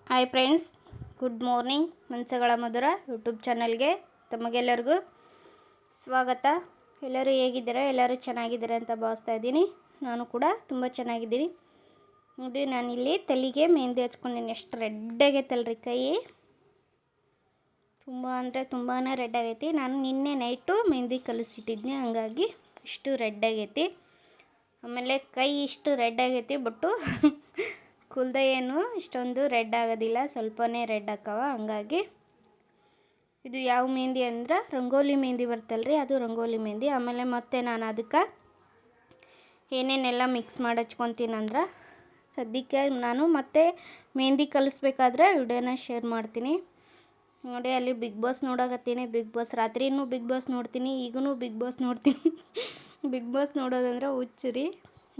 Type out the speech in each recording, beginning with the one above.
Hi friends, good morning. ಮನಸ್ಸುಗಳ ಮಧುರ YouTube ಚಾನಲ್ಗೆ ತಮಗೆಲ್ಲರಿಗೂ ಸ್ವಾಗತ. ಎಲ್ಲರೂ ಹೇಗಿದ್ದೀರಾ? ಎಲ್ಲರೂ ಚೆನ್ನಾಗಿದ್ದೀರಾ ಅಂತ ಭಾವಿಸ್ತಾ ಇದ್ದೀನಿ. ನಾನು ಕೂಡ ತುಂಬ ಚೆನ್ನಾಗಿದ್ದೀನಿ. ನೋಡಿ, ನಾನಿಲ್ಲಿ ತಲೆಗೆ ಮೆಹಂದಿ ಹಚ್ಕೊಂಡಿದ್ದೀನಿ. ಎಷ್ಟು ರೆಡ್ ಆಗೈತಲ್ರಿ ಕೈ, ತುಂಬ ಅಂದರೆ ತುಂಬಾ ರೆಡ್ ಆಗೈತಿ. ನಾನು ನಿನ್ನೆ ನೈಟು ಮೆಹಂದಿ ಕಲಿಸಿಟ್ಟಿದ್ನಿ, ಹಂಗಾಗಿ ಇಷ್ಟು ರೆಡ್ ಆಗೈತಿ. ಆಮೇಲೆ ಕೈ ಇಷ್ಟು ರೆಡ್ ಆಗೈತಿ, ಬಟ್ಟು ಕುಲ್ದ ಏನು ಇಷ್ಟೊಂದು ರೆಡ್ ಆಗೋದಿಲ್ಲ, ಸ್ವಲ್ಪನೇ ರೆಡ್ ಆಕ್ಕವ. ಹಂಗಾಗಿ ಇದು ಯಾವ ಮೆಹಂದಿ ಅಂದ್ರೆ ರಂಗೋಲಿ ಮೆಹಂದಿ ಬರ್ತಲ್ರಿ, ಅದು ರಂಗೋಲಿ ಮೆಹಂದಿ. ಆಮೇಲೆ ಮತ್ತೆ ನಾನು ಅದಕ್ಕೆ ಏನೇನೆಲ್ಲ ಮಿಕ್ಸ್ ಮಾಡಿ ಹಚ್ಕೊತೀನಿ ಅಂದ್ರೆ, ಸದ್ಯಕ್ಕೆ ನಾನು ಮತ್ತೆ ಮೆಹಂದಿ ಕಲಿಸ್ಬೇಕಾದ್ರೆ ವಿಡಿಯೋನ ಶೇರ್ ಮಾಡ್ತೀನಿ. ನೋಡಿ, ಅಲ್ಲಿ ಬಿಗ್ ಬಾಸ್ ನೋಡಕತ್ತೀನಿ. ಬಿಗ್ ಬಾಸ್ ರಾತ್ರಿನೂ ಬಿಗ್ ಬಾಸ್ ನೋಡ್ತೀನಿ, ಈಗೂ ಬಿಗ್ ಬಾಸ್ ನೋಡ್ತೀನಿ. ಬಿಗ್ ಬಾಸ್ ನೋಡೋದಂದ್ರೆ ಹುಚ್ಚುರಿ.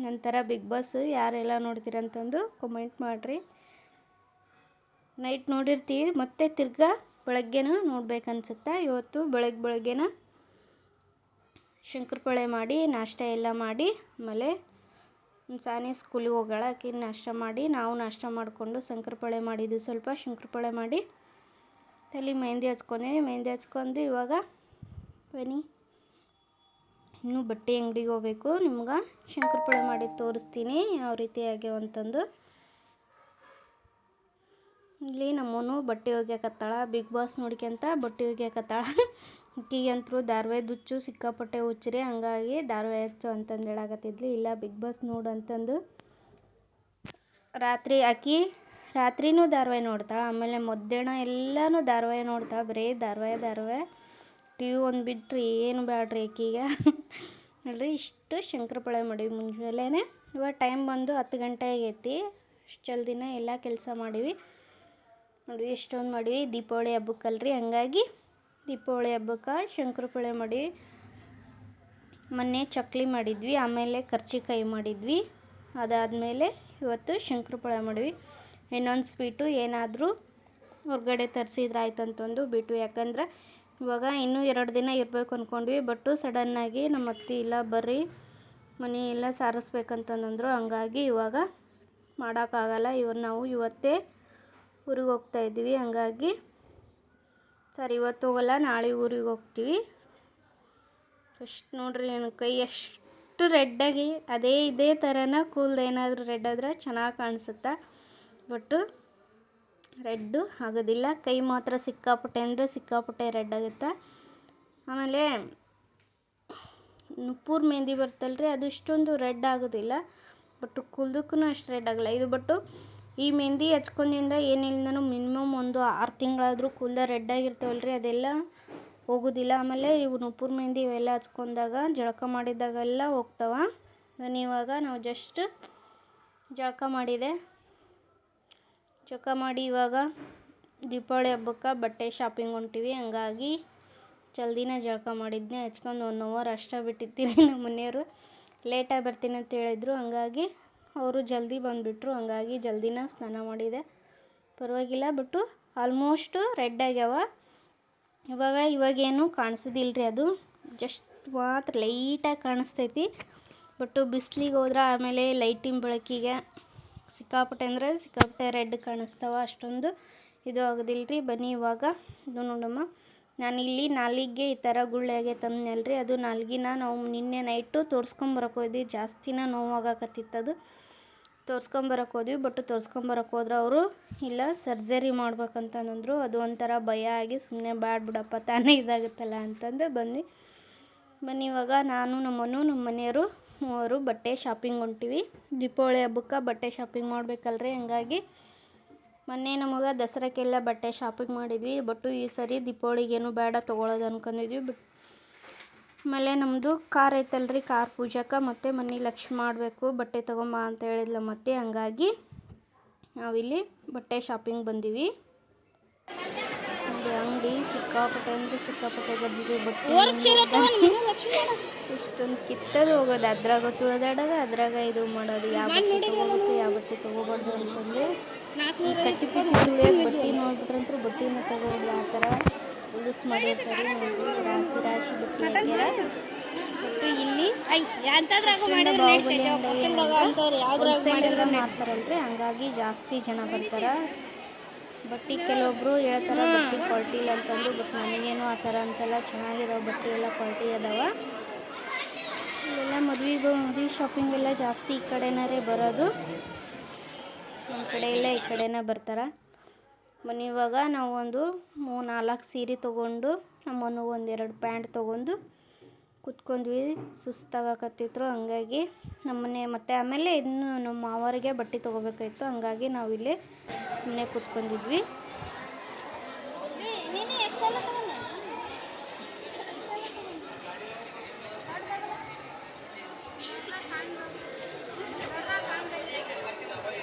ನಂತರ ಬಿಗ್ ಬಾಸ್ ಯಾರೆಲ್ಲ ನೋಡ್ತೀರಂತಂದು ಕಮೆಂಟ್ ಮಾಡಿರಿ. ನೈಟ್ ನೋಡಿರ್ತೀವಿ, ಮತ್ತೆ ತಿರ್ಗಾ ಬೆಳಗ್ಗೆನೂ ನೋಡ್ಬೇಕನ್ಸುತ್ತೆ. ಇವತ್ತು ಬೆಳಗ್ಗೆನ ಶಂಕರಪೊಳೆ ಮಾಡಿ ನಾಷ್ಟ ಎಲ್ಲ ಮಾಡಿ, ಆಮೇಲೆ ಸಾನಿ ಸ್ಕೂಲಿಗೆ ಹೋಗೋಳ, ಆಕಿ ನಾಷ್ಟ ಮಾಡಿ ನಾವು ನಾಷ್ಟ ಮಾಡಿಕೊಂಡು ಶಂಕರಪೊಳೆ ಮಾಡಿದ್ದು, ಸ್ವಲ್ಪ ಶಂಕರಪೊಳೆ ಮಾಡಿ ತಲೆ ಮೆಹಂದಿ ಹಚ್ಕೊಂಡಿನಿ. ಮೆಹಂದಿ ಹಚ್ಕೊಂಡು ಇವಾಗ ಬನ್ನಿ, ಇನ್ನೂ ಬಟ್ಟೆ ಅಂಗಡಿಗೆ ಹೋಗ್ಬೇಕು. ನಿಮ್ಗೆ ಶಂಕರಪೊಳೆ ಮಾಡಿ ತೋರಿಸ್ತೀನಿ ಯಾವ ರೀತಿ ಆಗ್ಯಾವಂತಂದು. ಇಲ್ಲಿ ನಮ್ಮನು ಬಟ್ಟೆ ಒಗ್ಯಾಕತ್ತಾಳ, ಬಿಗ್ ಬಾಸ್ ನೋಡ್ಕೊಂತ ಬಟ್ಟೆ ಒಗ್ಯಾಕತ್ತಾಳ. ಆಕಿಗಂತರೂ ಧಾರಾವಾಹಿ ಹುಚ್ಚು ಸಿಕ್ಕಾಪಟ್ಟೆ ಹುಚ್ಚರಿ, ಹಂಗಾಗಿ ಧಾರಾವಾಹಿ ಹಚ್ಚು ಅಂತಂದು ಹೇಳಾಕತ್ತಿದ್ಲಿ. ಇಲ್ಲ ಬಿಗ್ ಬಾಸ್ ನೋಡು ಅಂತಂದು. ಆಕಿ ರಾತ್ರಿನೂ ಧಾರಾವಾಹಿ ನೋಡ್ತಾಳೆ, ಆಮೇಲೆ ಮಧ್ಯಾಹ್ನ ಎಲ್ಲನೂ ಧಾರಾವಾಹಿ ನೋಡ್ತಾಳೆ. ಬರೀ ಧಾರಾವಾಹಿ ಟಿ ವಿ ಒಂದು ಬಿಟ್ಟರೆ ಏನು ಬೇಡ್ರಿ ಆಕಿಗೆ. ನೋಡ್ರಿ, ಇಷ್ಟು ಶಂಕರಪೊಳೆ ಮಾಡೀವಿ ಮುಂಜಾನೆ. ಇವಾಗ ಟೈಮ್ ಬಂದು 10 ಗಂಟೆ ಆಗೈತಿ. ಅಷ್ಟು ಜಲ್ದಿನ ಎಲ್ಲ ಕೆಲಸ ಮಾಡೀವಿ. ನೋಡಿ, ಎಷ್ಟೊಂದು ಮಾಡೀವಿ. ದೀಪಾವಳಿ ಹಬ್ಬಕ್ಕಲ್ರಿ, ಹಂಗಾಗಿ ದೀಪಾವಳಿ ಹಬ್ಬಕ್ಕೆ ಶಂಕರಪೊಳೆ ಮಾಡೀವಿ. ಮೊನ್ನೆ ಚಕ್ಲಿ ಮಾಡಿದ್ವಿ, ಆಮೇಲೆ ಕರ್ಜಿಕಾಯಿ ಮಾಡಿದ್ವಿ. ಅದಾದಮೇಲೆ ಇವತ್ತು ಶಂಕರಪೊಳೆ ಮಾಡೀವಿ. ಇನ್ನೊಂದು ಸ್ವೀಟು ಏನಾದರೂ ಹೊರಗಡೆ ತರಿಸಿದ್ರಾಯ್ತಂತಂದು ಬಿಟ್ವಿ. ಯಾಕಂದ್ರೆ ಇವಾಗ ಇನ್ನೂ 2 ದಿನ ಇರಬೇಕು ಅಂದ್ಕೊಂಡ್ವಿ, ಬಟ್ಟು ಸಡನ್ನಾಗಿ ನಮ್ಮ ಅತ್ತೆ ಇಲ್ಲ ಬರ್ರಿ ಮನೆ ಎಲ್ಲ ಸಾರಿಸ್ಬೇಕಂತಂದ್ರು. ಹಂಗಾಗಿ ಇವಾಗ ಮಾಡೋಕ್ಕಾಗಲ್ಲ. ನಾವು ಇವತ್ತೇ ಊರಿಗೆ ಹೋಗ್ತಾಯಿದ್ವಿ. ಹಂಗಾಗಿ ಸರಿ, ಇವತ್ತು ಹೋಗಲ್ಲ, ನಾಳೆ ಊರಿಗೆ ಹೋಗ್ತೀವಿ. ಅಷ್ಟು ನೋಡ್ರಿ, ನನ್ನ ಕೈ ಎಷ್ಟು ರೆಡ್ಡಾಗಿ, ಇದೇ ಥರನ ಕೂಲ್ದು ಏನಾದರೂ ರೆಡ್ ಆದ್ರೆ ಚೆನ್ನಾಗಿ ಕಾಣಿಸುತ್ತೆ, ಬಟ್ಟು ರೆಡ್ಡು ಆಗೋದಿಲ್ಲ. ಕೈ ಮಾತ್ರ ಸಿಕ್ಕಾಪಟ್ಟೆ ಅಂದರೆ ಸಿಕ್ಕಾಪಟ್ಟೆ ರೆಡ್ ಆಗುತ್ತೆ. ಆಮೇಲೆ ನುಪ್ಪೂರು ಮೆಹಂದಿ ಬರ್ತಲ್ರಿ, ಅದು ಇಷ್ಟೊಂದು ರೆಡ್ ಆಗೋದಿಲ್ಲ, ಬಟ್ಟು ಕುಲ್ದಕ್ಕೂ ಅಷ್ಟು ರೆಡ್ ಆಗಲ್ಲ ಇದು. ಬಟ್ಟು ಈ ಮೆಹಂದಿ ಹಚ್ಕೊಂಡಿಂದ ಏನಿಲ್ಲದೂ ಮಿನಿಮಮ್ ಒಂದು 6 ತಿಂಗಳಾದರೂ ಕೂಲ್ದ ರೆಡ್ ಆಗಿರ್ತಾವಲ್ರಿ, ಅದೆಲ್ಲ ಹೋಗೋದಿಲ್ಲ. ಆಮೇಲೆ ಇವು ನುಪ್ಪೂರು ಮೆಹಂದಿ ಇವೆಲ್ಲ ಹಚ್ಕೊಂಡಾಗ ಜಳಕ ಮಾಡಿದಾಗೆಲ್ಲ ಹೋಗ್ತಾವ. ಇವಾಗ ನಾವು ಜಸ್ಟ್ ಜಳಕ ಮಾಡಿ ಇವಾಗ ದೀಪಾವಳಿ ಹಬ್ಬಕ್ಕೆ ಬಟ್ಟೆ ಶಾಪಿಂಗ್ ಹೊಂಟಿವಿ. ಹಂಗಾಗಿ ಜಲ್ದಿನ ಜಳಕ ಮಾಡಿದ್ನೇ, ಹಚ್ಕೊಂಡು 1 ಅವರ್ ಅಷ್ಟೇ ಬಿಟ್ಟಿರ್ತೀನಿ. ನಮ್ಮ ಮನೆಯವರು ಲೇಟಾಗಿ ಬರ್ತೀನಿ ಅಂತ ಹೇಳಿದರು, ಹಂಗಾಗಿ ಅವರು ಜಲ್ದಿ ಬಂದುಬಿಟ್ರು. ಹಂಗಾಗಿ ಜಲ್ದಿನ ಸ್ನಾನ ಮಾಡಿದೆ, ಪರವಾಗಿಲ್ಲ. ಬಟ್ಟು ಆಲ್ಮೋಸ್ಟು ರೆಡ್ ಆಗ್ಯಾವ. ಇವಾಗೇನು ಕಾಣಿಸೋದಿಲ್ರಿ, ಅದು ಜಸ್ಟ್ ಮಾತ್ರ ಲೈಟಾಗಿ ಕಾಣಿಸ್ತೈತಿ. ಬಟ್ಟು ಬಿಸಿಲಿಗೆ ಹೋದ್ರೆ ಆಮೇಲೆ ಲೈಟಿನ ಬೆಳಕಿಗೆ ಸಿಕ್ಕಾಪಟ್ಟೆ ಅಂದರೆ ಸಿಕ್ಕಾಪಟ್ಟೆ ರೆಡ್ ಕಾಣಿಸ್ತಾವ, ಅಷ್ಟೊಂದು ಇದು ಆಗೋದಿಲ್ರಿ. ಬನ್ನಿ ಇವಾಗ ಇದು ನೋಡಮ್ಮ. ನಾನಿಲ್ಲಿ ನಾಲಿಗೆ ಈ ಥರ ಗುಳ್ಳೆಗೆ ತಂದನಲ್ರಿ, ಅದು ನಾಲ್ಗಿನ ನಾವು ನಿನ್ನೆ ನೈಟು ತೋರಿಸ್ಕೊಂಬರಕ್ಕೆ ಹೋದ್ವಿ. ಜಾಸ್ತಿನ ನೋವಾಗಕತ್ತಿತ್ತದು, ತೋರಿಸ್ಕೊಂಬರಕ್ಕೆ ಹೋದ್ವಿ. ಬಟ್ ತೋರಿಸ್ಕೊಂಬರಕ್ಕೆ ಹೋದ್ರೆ ಅವರು ಇಲ್ಲ ಸರ್ಜರಿ ಮಾಡ್ಬೇಕಂತಂದ್ರು. ಅದು ಒಂಥರ ಭಯ ಆಗಿ ಸುಮ್ಮನೆ ಬ್ಯಾಡ ಬಿಡಪ್ಪ, ತಾನೇ ಇದಾಗುತ್ತಲ್ಲ ಅಂತಂದು ಬನ್ನಿ ಇವಾಗ ನಾನು ನಮ್ಮ ಮನೆಯವರು ಮೂವರು ಬಟ್ಟೆ ಶಾಪಿಂಗ್ ಹೊಂಟಿವಿ. ದೀಪಾವಳಿ ಹಬ್ಬಕ್ಕೆ ಬಟ್ಟೆ ಶಾಪಿಂಗ್ ಮಾಡಬೇಕಲ್ರಿ, ಹಂಗಾಗಿ ಮೊನ್ನೆ ನಮಗೆ ದಸರಾಕ್ಕೆಲ್ಲ ಬಟ್ಟೆ ಶಾಪಿಂಗ್ ಮಾಡಿದ್ವಿ. ಬಟ್ಟು ಈ ಸರಿ ದೀಪಾವಳಿಗೇನು ಬೇಡ ತೊಗೊಳೋದು ಅಂದ್ಕೊಂಡಿದ್ವಿ. ಆಮೇಲೆ ನಮ್ಮದು ಕಾರ್ ಐತಲ್ರಿ, ಕಾರ್ ಪೂಜಕ್ಕೆ ಮತ್ತು ಮನೆ ಲಕ್ಷ್ಮಿ ಮಾಡಬೇಕು, ಬಟ್ಟೆ ತೊಗೊಂಬ ಅಂತ ಹೇಳಿದ್ಲ ಮತ್ತೆ. ಹಂಗಾಗಿ ನಾವಿಲ್ಲಿ ಬಟ್ಟೆ ಶಾಪಿಂಗ್ ಬಂದೀವಿ. ಅಂಗಡಿ ಸಿಕ್ಕಾಪಟ್ಟೆ ಅಂದರೆ ಸಿಕ್ಕಾಪಟ್ಟೆ ಗದ್ದಿಗೆ ಬಟ್ಟೆ ಇಷ್ಟೊಂದು ಕಿತ್ತದು ಹೋಗೋದು, ಅದ್ರಾಗ ತುಳಿದಾಡೋದು, ಅದ್ರಾಗ ಇದು ಮಾಡೋದು, ಯಾವ ಬಟ್ಟೆ ತೊಗೋಬೇಕು ಯಾವ ಬಟ್ಟೆ ತೊಗೋಬಾರ್ದು ಅಂತಂದು ಈ ಕಚ್ಚಿ ತುಳಿಯೋದು. ಬಟ್ಟೆ ನೋಡ್ಬಿಟ್ರಂತೂ ಬಟ್ಟೆನ ತೊಗೋಬೋದು, ಆ ಥರ ಹೊಲಸು ಮಾಡಿರ್ತಾರೆ. ರಾಶಿ ಬಟ್ಟೆ ಹಾಕ್ಯಾರ. ಮತ್ತು ಇಲ್ಲಿ ಹೋಲ್ಸೇಲ್ ಮಾಡ್ತಾರಲ್ರಿ, ಹಂಗಾಗಿ ಜಾಸ್ತಿ ಜನ ಬರ್ತಾರೆ. ಬಟ್ಟೆ ಕೆಲವೊಬ್ಬರು ಹೇಳ್ತಾರೆ ಬಟ್ಟೆ ಕ್ವಾಲಿಟಿ ಇಲ್ಲ ಅಂತಂದು, ಬಟ್ ನನಗೇನು ಆ ಥರ ಅನ್ಸಲ್ಲ. ಚೆನ್ನಾಗಿರೋ ಬಟ್ಟೆ ಎಲ್ಲ ಕ್ವಾಲಿಟಿ ಅದಾವ. ಇಲ್ಲೆಲ್ಲ ಮದುವೆ ಶಾಪಿಂಗ್ ಎಲ್ಲ ಜಾಸ್ತಿ ಈ ಕಡೆನಾರೇ ಬರೋದು. ನಮ್ಮ ಕಡೆ ಎಲ್ಲ ಈ ಕಡೆನೇ ಬರ್ತಾರೆ. ಇವಾಗ ನಾವು ಒಂದು 3-4 ಸೀರೆ ತೊಗೊಂಡು ನಮ್ಮನ್ನು 1-2 ಪ್ಯಾಂಟ್ ತೊಗೊಂಡು ಕುತ್ಕೊಂಡ್ವಿ. ಸುಸ್ತಾಗಕತ್ತಿದ್ರು. ಹಂಗಾಗಿ ನಮ್ಮನೆ ಮತ್ತು ಆಮೇಲೆ ಇನ್ನು ನಮ್ಮ ಮಾವರಿಗೆ ಬಟ್ಟೆ ತೊಗೋಬೇಕಾಯ್ತು. ಹಂಗಾಗಿ ನಾವಿಲ್ಲಿ ಸುಮ್ಮನೆ ಕುತ್ಕೊಂಡಿದ್ವಿ.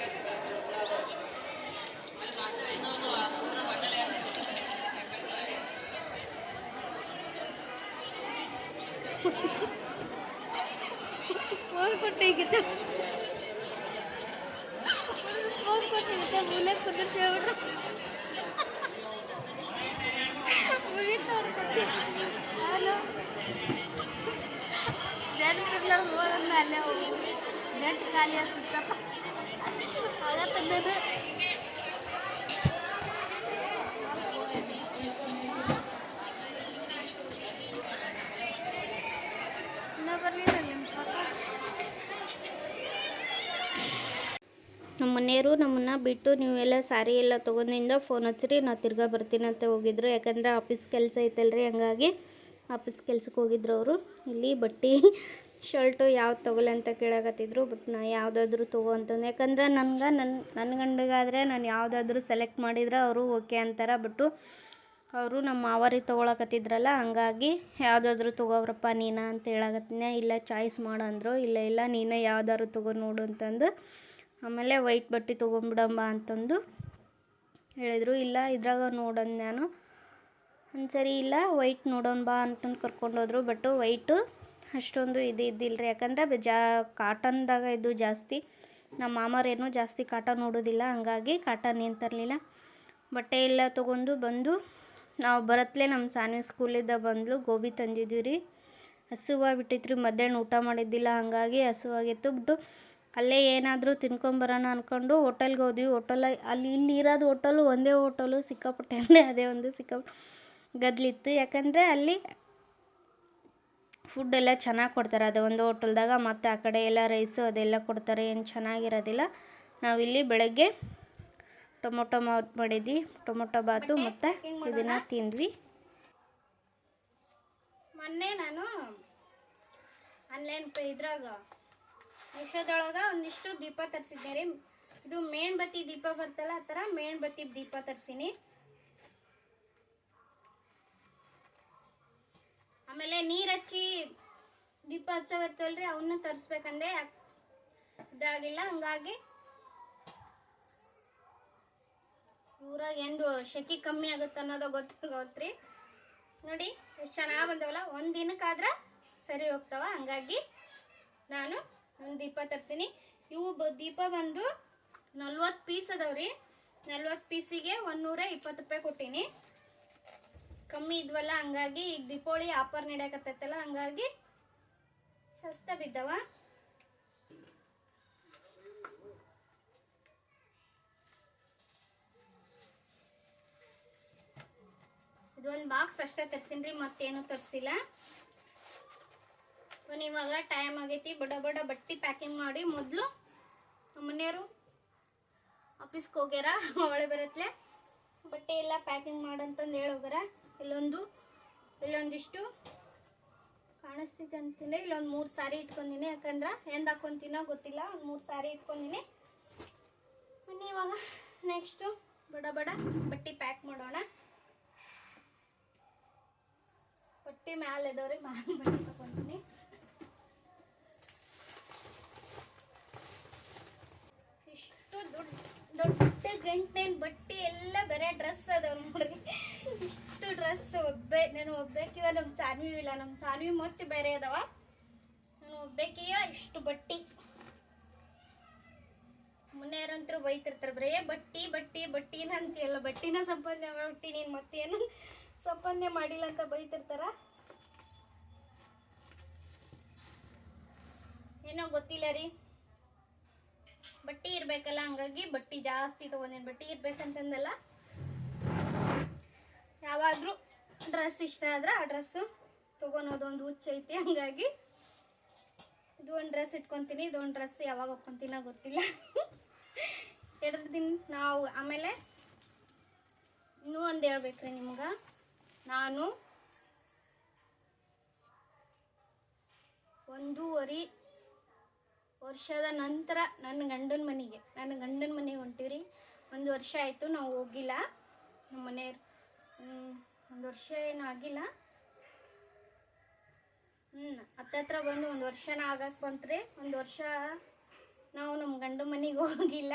ಕೊಟ್ಟಿಗಿದ್ದೆ ಮೂಲೆ ಕುದುರ್ಸ್ಬಿಟ್ರು. ಅಲ್ಲೇ ಹೋಗಿ ನೆಟ್ ಖಾಲಿ ಸ್ವಿಚ್ಚಪ್ಪ ಆಗತ್ತಂದ್ರೆ ನಮ್ಮ ಮನೆಯವರು ನಮ್ಮನ್ನು ಬಿಟ್ಟು ನೀವೆಲ್ಲ ಸಾರಿ ಎಲ್ಲ ತೊಗೊಂಡಿಂದ ಫೋನ್ ಹಚ್ಚಿರಿ, ನಾ ತಿರ್ಗಾ ಬರ್ತೀನಿ ಅಂತ ಹೋಗಿದ್ರು. ಯಾಕಂದರೆ ಆಫೀಸ್ ಕೆಲಸ ಐತಲ್ರಿ, ಹಂಗಾಗಿ ಆಫೀಸ್ ಕೆಲ್ಸಕ್ಕೆ ಹೋಗಿದ್ರು ಅವರು. ಇಲ್ಲಿ ಬಟ್ಟೆ ಶರ್ಟು ಯಾವ್ದು ತೊಗೊಳ್ಳಿ ಅಂತ ಕೇಳಕತ್ತಿದ್ರು. ಬಟ್ ನಾ ಯಾವುದಾದ್ರೂ ತೊಗೋ ಅಂತಂದು, ಯಾಕಂದ್ರೆ ನನ್ನ ಗಂಡಗಾದರೆ ನಾನು ಯಾವುದಾದ್ರೂ ಸೆಲೆಕ್ಟ್ ಮಾಡಿದ್ರೆ ಅವರು ಓಕೆ ಅಂತಾರೆ. ಬಟ್ಟು ಅವರು ನಮ್ಮ ಮಾವರಿಗೆ ತೊಗೊಳಕತ್ತಿದ್ರಲ್ಲ, ಹಂಗಾಗಿ ಯಾವುದಾದ್ರೂ ತೊಗೋಬ್ರಪ್ಪ ನೀನು ಅಂತ ಹೇಳಕತ್ತೀನಿ. ಇಲ್ಲ ಚಾಯ್ಸ್ ಮಾಡು ಅಂದರು. ಇಲ್ಲ ನೀನೇ ಯಾವುದಾದ್ರು ತೊಗೋ ನೋಡು ಅಂತಂದು, ಆಮೇಲೆ ವೈಟ್ ಬಟ್ಟೆ ತೊಗೊಂಬಿಡಮ್ಮ ಅಂತಂದು ಹೇಳಿದರು. ಇಲ್ಲ ಇದ್ರಾಗ ನೋಡಂದು ನಾನು ಸರಿ ಇಲ್ಲ ವೈಟ್ ನೋಡೋಣ ಬಾ ಅಂತಂದು ಕರ್ಕೊಂಡೋದ್ರು. ಬಟ್ಟು ವೈಟು ಅಷ್ಟೊಂದು ಇದ್ದಿಲ್ಲರಿ. ಯಾಕಂದರೆ ಕಾಟನ್ದಾಗ ಇದು ಜಾಸ್ತಿ. ನಮ್ಮ ಮಾಮರೇನು ಜಾಸ್ತಿ ಕಾಟನ್ ನೋಡೋದಿಲ್ಲ, ಹಂಗಾಗಿ ಕಾಟನ್ ಏನು ತರಲಿಲ್ಲ. ಬಟ್ಟೆ ಎಲ್ಲ ತೊಗೊಂಡು ಬಂದು ನಾವು ಬರತ್ಲೇ ನಮ್ಮ ಸಾನ್ವಿ ಸ್ಕೂಲಿಂದ ಬಂದಳು. ಗೋಬಿ ತಂದಿದ್ವಿ ರೀ. ಹಸುವಾಗಿಬಿಟ್ಟಿತ್ತು. ಮಧ್ಯಾಹ್ನ ಊಟ ಮಾಡಿದ್ದಿಲ್ಲ, ಹಂಗಾಗಿ ಹಸುವಾಗಿತ್ತು. ಬಿಟ್ಟು ಅಲ್ಲೇ ಏನಾದರೂ ತಿನ್ಕೊಂಬರೋಣ ಅಂದ್ಕೊಂಡು ಹೋಟೆಲ್ಗೆ ಹೋದ್ವಿ. ಇಲ್ಲಿ ಇರೋದು ಹೋಟೆಲು ಒಂದೇ ಹೋಟೆಲು, ಸಿಕ್ಕಾಪಟ್ಟೆ ಅಂದರೆ ಅದೇ ಒಂದು ಸಿಕ್ಕಾಪಟ್ಟೆ ಗದ್ಲಿತ್ತು. ಯಾಕಂದರೆ ಅಲ್ಲಿ ಫುಡ್ ಎಲ್ಲ ಚೆನ್ನಾಗಿ ಕೊಡ್ತಾರೆ ಅದು ಒಂದು ಹೋಟೆಲ್ದಾಗ. ಮತ್ತು ಆ ಕಡೆ ಎಲ್ಲ ರೈಸು ಅದೆಲ್ಲ ಕೊಡ್ತಾರೆ, ಏನು ಚೆನ್ನಾಗಿರೋದಿಲ್ಲ. ನಾವಿಲ್ಲಿ ಬೆಳಗ್ಗೆ ಟೊಮೊಟೊ ಮಾಡಿದ್ವಿ, ಟೊಮೊಟೊ ಬಾತು ಮತ್ತು ಇದನ್ನು ತಿಂದ್ವಿ. ಮೊನ್ನೆ ನಾನು ಆನ್ಲೈನ್ ಇದ್ರಾಗ ಮೀಶೋದೊಳಗೆ ಒಂದಿಷ್ಟು ದೀಪ ತರಿಸಿದ್ದೆ ರೀ. ಇದು ಮೇಣಬತ್ತಿ ದೀಪ ಬರ್ತಲ್ಲ, ಆ ಥರ ಮೇಣಬತ್ತಿ ದೀಪ ತರಿಸೀನಿ. ಆಮೇಲೆ ನೀರು ಹಚ್ಚಿ ದೀಪ ಹಚ್ಚೋಗತ್ತಲ್ರಿ, ಅವನ್ನ ತರಿಸ್ಬೇಕಂದ್ರೆ ಇದಾಗಿಲ್ಲ. ಹಂಗಾಗಿ ಊರಾಗ ಎಂದು ಶೆಕೆ ಕಮ್ಮಿ ಆಗುತ್ತೆ ಅನ್ನೋದು ಗೊತ್ತ್ರಿ. ನೋಡಿ ಎಷ್ಟು ಚೆನ್ನಾಗಿ ಬಂದವಲ್ಲ, ಒಂದು ದಿನಕ್ಕಾದ್ರೆ ಸರಿ ಹೋಗ್ತಾವ. ಹಂಗಾಗಿ ನಾನು ಒಂದು ದೀಪ ತರಿಸೀನಿ. ಇವು ದೀಪ ಬಂದು 40 ಪೀಸ್ ಅದಾವ್ರಿ. 40 ಪೀಸಿಗೆ 120 ರೂಪಾಯಿ ಕೊಟ್ಟೀನಿ. ಕಮ್ಮಿ ಇದ್ವಲ್ಲ, ಹಂಗಾಗಿ ಈಗ ದೀಪಾವಳಿ ಆಫರ್ ನಡೆಯಕತ್ತೈತಲ್ಲ, ಹಂಗಾಗಿ ಸಸ್ತ ಬಿದ್ದವ. ಇದೊಂದು ಬಾಕ್ಸ್ ಅಷ್ಟೇ ತರಿಸಿನ್ರಿ, ಮತ್ತೇನು ತರಿಸಿಲ್ಲ. ಇವಾಗ ಟೈಮ್ ಆಗೈತಿ, ಬಡ ಬಟ್ಟೆ ಪ್ಯಾಕಿಂಗ್ ಮಾಡಿ. ಮೊದಲು ನಮ್ಮ ಮನೆಯವರು ಆಫೀಸ್ಗೆ ಹೋಗ್ಯಾರ, ಅವಳೆ ಬರತ್ಲೆ ಬಟ್ಟೆ ಎಲ್ಲ ಪ್ಯಾಕಿಂಗ್ ಮಾಡಂತಂದು ಹೇಳೋಗ್ಯಾರ. ಇಲ್ಲೊಂದಿಷ್ಟು ಕಾಣಿಸ್ತಿದೆ ಅಂತೀನಿ. ಇಲ್ಲೊಂದು 3 ಸಾರಿ ಇಟ್ಕೊಂಡಿನಿ. ಯಾಕಂದ್ರೆ ಎಂದು ಹಾಕ್ಕೊಂತೀನೋ ಗೊತ್ತಿಲ್ಲ, ಒಂದು 3 ಸಾರಿ ಇಟ್ಕೊಂಡಿನಿ. ಬನ್ನಿ ಇವಾಗ ನೆಕ್ಸ್ಟು ಬಡ ಬಟ್ಟೆ ಪ್ಯಾಕ್ ಮಾಡೋಣ. ಬಟ್ಟೆ ಮ್ಯಾಲೆ ಇದಾವ್ರಿ, ಬಟ್ಟೆ ತಗೊಂತೀನಿ. ಇಷ್ಟು ದೊಡ್ಡ ಗಂಟೇನು ಬಟ್ಟೆ ಎಲ್ಲ ಬೇರೆ ಡ್ರೆಸ್ ಅದಾವ ನೋಡ್ರಿ. ಇಷ್ಟು ಡ್ರೆಸ್ ನಾನು ಒಬ್ಬೇಕಿವ. ನಮ್ಮ ಸಾನ್ವಿ ಇಲ್ಲ, ನಮ್ಮ ಸಾನ್ವಿ ಮತ್ತೆ ಬೇರೆ ಅದಾವ. ನಾನು ಒಬ್ಬೇಕಿಯ ಇಷ್ಟು ಬಟ್ಟೆ. ಮುನ್ನೆಯರಂತರೂ ಬೈತಿರ್ತಾರೆ, ಬರೇ ಬಟ್ಟಿನ ಅಂತೀಯಲ್ಲ, ಬಟ್ಟಿನ ಸಂಪಾದನೆ ಮಾಡ್ಬಿಟ್ಟು ನೀನು ಮತ್ತೇನು ಸಂಪಾದನೆ ಮಾಡಿಲ್ಲ ಅಂತ ಬೈತಿರ್ತಾರ. ಏನೋ ಗೊತ್ತಿಲ್ಲ ರೀ, ಬಟ್ಟೆ ಇರ್ಬೇಕಲ್ಲ, ಹಂಗಾಗಿ ಬಟ್ಟೆ ಜಾಸ್ತಿ ತೊಗೊಂಡೇನು. ಬಟ್ಟೆ ಇರ್ಬೇಕಂತಂದಲ್ಲ, ಯಾವಾದರೂ ಡ್ರೆಸ್ ಇಷ್ಟ ಆದ್ರೆ ಆ ಡ್ರೆಸ್ಸು ತೊಗೊಳೋದೊಂದು ಹುಚ್ಚ ಐತಿ. ಹಂಗಾಗಿ ಇದು ಒಂದು ಡ್ರೆಸ್ ಇಟ್ಕೊತೀನಿ, ಇದೊಂದು ಡ್ರೆಸ್ ಯಾವಾಗ ಹಾಕ್ಕೊತೀನೋ ಗೊತ್ತಿಲ್ಲ. 2 ದಿನ ನಾವು ಆಮೇಲೆ ಇನ್ನೂ ಒಂದು ಹೇಳ್ಬೇಕ್ರಿ ನಿಮ್ಗೆ. ನಾನು 1.5 ವರ್ಷದ ನಂತರ ನನ್ನ ಗಂಡನ ಮನೆಗೆ ಹೊಂಟಿವ್ರಿ. 1 ವರ್ಷ ಆಯಿತು ನಾವು ಹೋಗಿಲ್ಲ. ನಮ್ಮ ಮನೆಯವ್ರು 1 ವರ್ಷ ಏನೂ ಆಗಿಲ್ಲ, ಹತ್ತತ್ರ ಬಂದು 1 ವರ್ಷನ ಆಗಕ್ಕೆ ಬಂತ್ರಿ. 1 ವರ್ಷ ನಾವು ನಮ್ಮ ಗಂಡನ ಮನೆಗೆ ಹೋಗಿಲ್ಲ.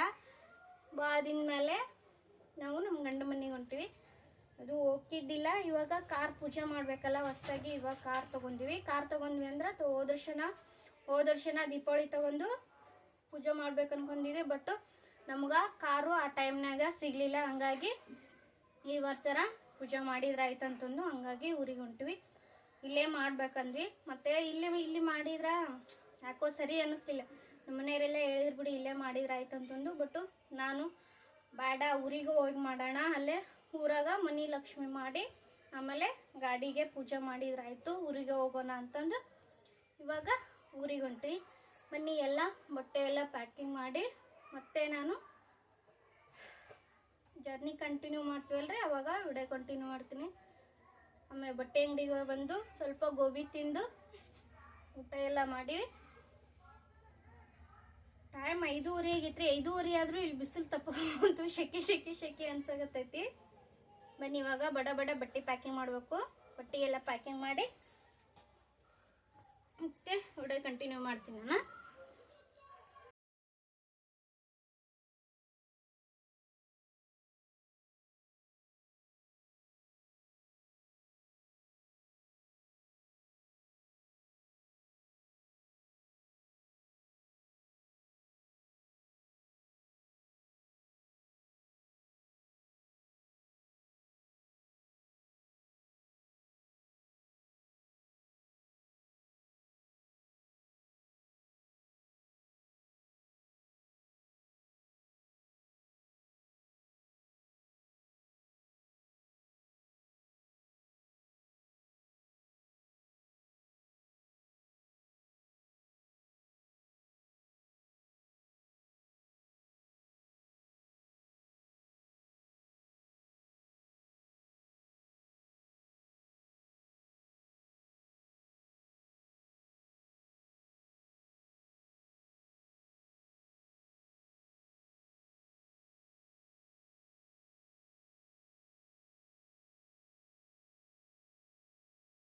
ಭಾಳ ದಿನ ಮೇಲೆ ನಾವು ನಮ್ಮ ಗಂಡನ ಮನೆಗೆ ಹೊಂಟಿವಿ. ಅದು ಹೋಗಿದ್ದಿಲ್ಲ. ಇವಾಗ ಕಾರ್ ಪೂಜೆ ಮಾಡಬೇಕಲ್ಲ ಹೊಸ್ದಾಗಿ, ಇವಾಗ ಕಾರ್ ತೊಗೊಂಡ್ವಿ ಅಂದ್ರೆ ಹೋದ ವರ್ಷನ ದೀಪಾವಳಿ ತೊಗೊಂಡು ಪೂಜೆ ಮಾಡ್ಬೇಕು ಅನ್ಕೊಂಡಿದ್ವಿ. ಬಟ್ ನಮ್ಗೆ ಕಾರು ಆ ಟೈಮ್ನಾಗ ಸಿಗಲಿಲ್ಲ. ಹಂಗಾಗಿ ಈ ವರ್ಷರ ಪೂಜೆ ಮಾಡಿದ್ರೆ ಆಯ್ತು ಅಂತಂದು ಹಂಗಾಗಿ ಊರಿಗೆ ಹೊಂಟಿವಿ. ಇಲ್ಲೇ ಮಾಡ್ಬೇಕಂದ್ವಿ. ಮತ್ತು ಇಲ್ಲಿ ಮಾಡಿದ್ರೆ ಯಾಕೋ ಸರಿ ಅನ್ನಿಸ್ತಿಲ್ಲ. ನಮ್ಮ ಮನೆಯವರೆಲ್ಲ ಹೇಳಿದ್ರು ಬಿಡಿ ಇಲ್ಲೇ ಮಾಡಿದ್ರೆ ಆಯ್ತು ಅಂತಂದು. ಬಟ್ಟು ನಾನು ಬೇಡ, ಊರಿಗೆ ಹೋಗಿ ಮಾಡೋಣ, ಅಲ್ಲೇ ಊರಾಗ ಮನೆ ಲಕ್ಷ್ಮಿ ಮಾಡಿ ಆಮೇಲೆ ಗಾಡಿಗೆ ಪೂಜೆ ಮಾಡಿದ್ರೆ ಆಯಿತು, ಊರಿಗೆ ಹೋಗೋಣ ಅಂತಂದು ಇವಾಗ ಊರಿಗೆ ಹೊಂಟ್ವಿ. ಮನೆ ಎಲ್ಲ ಬಟ್ಟೆ ಎಲ್ಲ ಪ್ಯಾಕಿಂಗ್ ಮಾಡಿ ಮತ್ತೆ ನಾನು ಜರ್ನಿ ಕಂಟಿನ್ಯೂ ಮಾಡ್ತೀವಲ್ರಿ, ಅವಾಗ ವಿಡಿಯೋ ಕಂಟಿನ್ಯೂ ಮಾಡ್ತೀನಿ. ಆಮೇಲೆ ಬಟ್ಟೆ ಅಂಗಡಿಗೆ ಬಂದು ಸ್ವಲ್ಪ ಗೋಬಿ ತಿಂದು ಊಟ ಎಲ್ಲ ಮಾಡಿವಿ. ಟೈಮ್ 5:30 ಆಗೈತ್ರಿ. 5:30 ಆದರೂ ಇಲ್ಲಿ ಬಿಸಿಲು ತಪ್ಪಂತು, ಶೆಕೆ ಅನ್ಸಾಗತ್ತೈತಿ. ಬನ್ನಿ ಇವಾಗ ಬಡ ಬಟ್ಟೆ ಪ್ಯಾಕಿಂಗ್ ಮಾಡಬೇಕು. ಬಟ್ಟೆ ಎಲ್ಲ ಪ್ಯಾಕಿಂಗ್ ಮಾಡಿ ಮತ್ತೆ ವಿಡಿಯೋ ಕಂಟಿನ್ಯೂ ಮಾಡ್ತೀನಿ ನಾನು.